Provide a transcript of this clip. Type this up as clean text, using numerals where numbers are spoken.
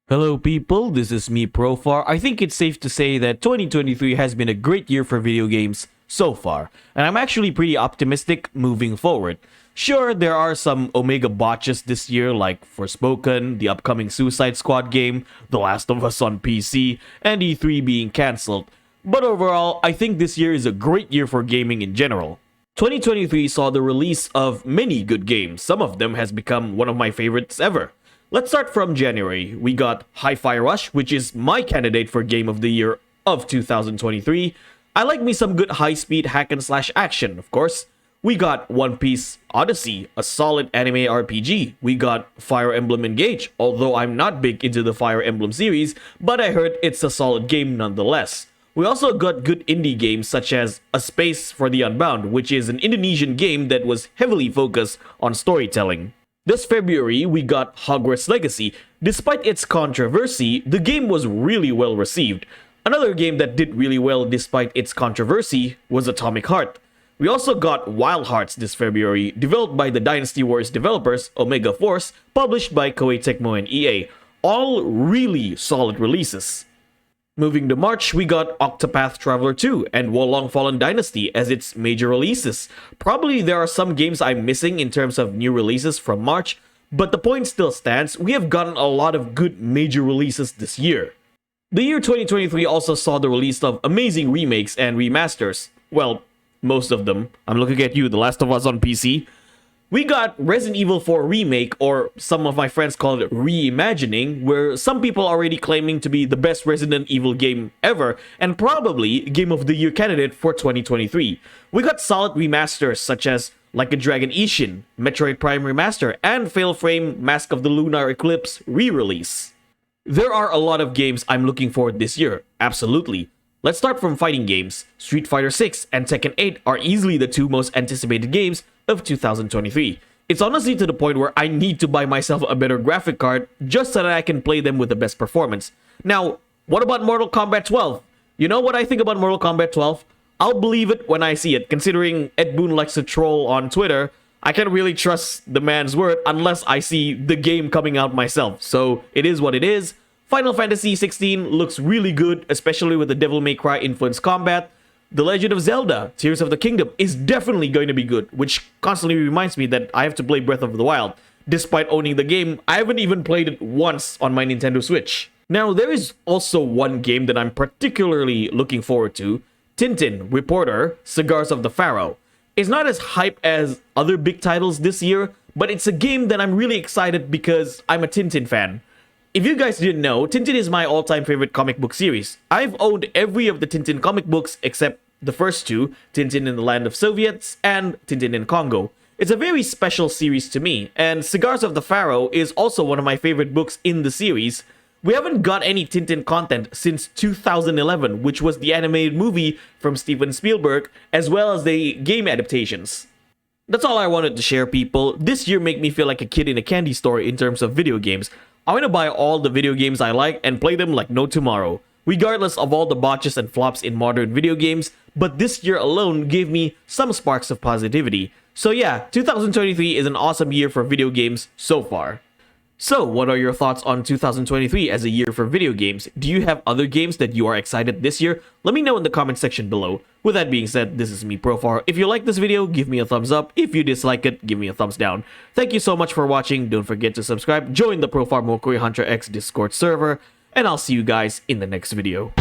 Hello people, this is me Profar. I think it's safe to say that 2023 has been a great year for video games so far, and I'm actually pretty optimistic moving forward. Sure, there are some Omega botches this year like Forspoken, the upcoming Suicide Squad game, The Last of Us on PC, and E3 being cancelled. But overall, I think this year is a great year for gaming in general. 2023 saw the release of many good games. Some of them has become one of my favorites ever. Let's start from January. We got Hi-Fi Rush, which is my candidate for Game of the Year of 2023. I like me some good high-speed hack-and-slash action, of course. We got One Piece Odyssey, a solid anime RPG. We got Fire Emblem Engage, although I'm not big into the Fire Emblem series, but I heard it's a solid game nonetheless. We also got good indie games such as A Space for the Unbound, which is an Indonesian game that was heavily focused on storytelling. This February, we got Hogwarts Legacy. Despite its controversy, the game was really well received. Another game that did really well despite its controversy was Atomic Heart. We also got Wild Hearts this February, developed by the Dynasty Wars developers Omega Force, published by Koei Tecmo and EA. All really solid releases. Moving to March, we got Octopath Traveler 2 and Wolong Fallen Dynasty as its major releases. Probably there are some games I'm missing in terms of new releases from March, but the point still stands, we have gotten a lot of good major releases this year. The year 2023 also saw the release of amazing remakes and remasters. Well, most of them. I'm looking at you, The Last of Us on PC. We got Resident Evil 4 Remake, or some of my friends call it reimagining, where some people are already claiming to be the best Resident Evil game ever, and probably Game of the Year candidate for 2023. We got solid remasters such as Like a Dragon Isshin, Metroid Prime Remaster, and Fatal Frame Mask of the Lunar Eclipse re-release. There are a lot of games I'm looking forward this year, absolutely. Let's start from fighting games. Street Fighter 6 and Tekken 8 are easily the two most anticipated games of 2023. It's honestly to the point where I need to buy myself a better graphic card just so that I can play them with the best performance. Now, what about Mortal Kombat 12? You know what I think about Mortal Kombat 12? I'll believe it when I see it, considering Ed Boon likes to troll on Twitter. I can't really trust the man's word unless I see the game coming out myself, so it is what it is. Final Fantasy 16 looks really good, especially with the Devil May Cry influenced combat. The Legend of Zelda, Tears of the Kingdom is definitely going to be good, which constantly reminds me that I have to play Breath of the Wild. Despite owning the game, I haven't even played it once on my Nintendo Switch. Now, there is also one game that I'm particularly looking forward to, Tintin Reporter, Cigars of the Pharaoh. It's not as hype as other big titles this year, but it's a game that I'm really excited because I'm a Tintin fan. If you guys didn't know, Tintin is my all-time favorite comic book series. I've owned every of the Tintin comic books except the first two, Tintin in the Land of Soviets and Tintin in Congo. It's a very special series to me, and Cigars of the Pharaoh is also one of my favorite books in the series. We haven't got any Tintin content since 2011, which was the animated movie from Steven Spielberg, as well as the game adaptations. That's all I wanted to share, people. This year made me feel like a kid in a candy store in terms of video games. I'm gonna buy all the video games I like and play them like no tomorrow, regardless of all the botches and flops in modern video games, but this year alone gave me some sparks of positivity. So yeah, 2023 is an awesome year for video games so far. So, what are your thoughts on 2023 as a year for video games? Do you have other games that you are excited this year? Let me know in the comment section below. With that being said, this is me, Profar. If you like this video, give me a thumbs up. If you dislike it, give me a thumbs down. Thank you so much for watching. Don't forget to subscribe, join the Profar Mokuri Hunter X Discord server, and I'll see you guys in the next video.